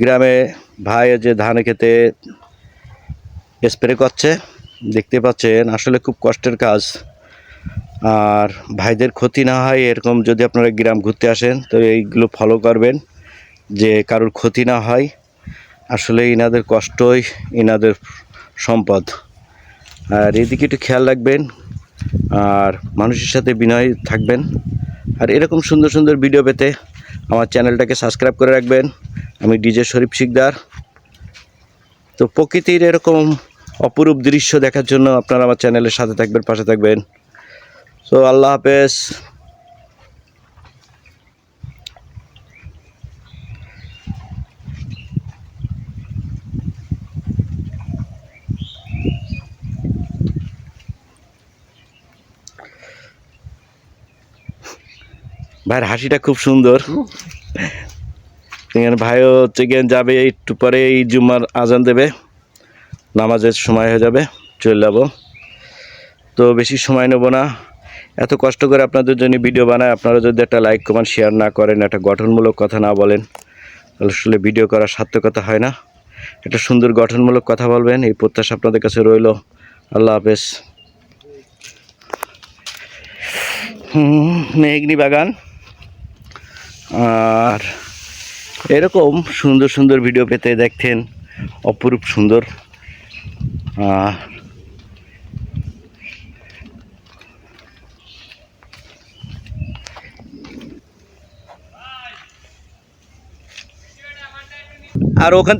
গ্রামে ভাই যে ধান খেতে স্প্রে করছে দেখতে পাচ্ছেন, আসলে খুব কষ্টের কাজ। আর ভাইদের ক্ষতি না হয় এরকম যদি আপনারা গ্রাম ঘুরতে আসেন তো এইগুলো ফলো করবেন, যে কারোর ক্ষতি না হয়। আসলে ইনাদের কষ্টই ইনাদের সম্পদ। আর এদিকে একটু খেয়াল রাখবেন, আর মানুষের সাথে বিনয় থাকবেন। আর এরকম সুন্দর সুন্দর ভিডিও পেতে আমার চ্যানেলটাকে সাবস্ক্রাইব করে রাখবেন। আমি ডিজে শরীফ শিকদার। তো প্রকৃতির এরকম অপরূপ দৃশ্য দেখার জন্য আপনারা আমার চ্যানেলের সাথে থাকবেন, পাশে থাকবেন। তো আল্লাহ হাফেজ। ভাইয়ের হাসিটা খুব সুন্দর। ভাইও হচ্ছে গিয়ে যাবে একটু পরে, এই জুম্মার আজান দেবে, নামাজের সময় হয়ে যাবে, চলে যাব। তো বেশি সময় নেব না, এত কষ্ট করে আপনাদের জন্য ভিডিও বানায়, আপনারা যদি একটা লাইক কমেন্ট শেয়ার না করেন, একটা গঠনমূলক কথা না বলেন, তাহলে আসলে ভিডিও করার সার্থকতা হয় না। একটা সুন্দর গঠনমূলক কথা বলবেন, এই প্রত্যাশা আপনাদের কাছে রইল। আল্লাহ হাফেজ। মেঘনি বাগান। আর এরকম সুন্দর সুন্দর ভিডিও পেতে দেখতেন অপরূপ সুন্দর। আর ওখান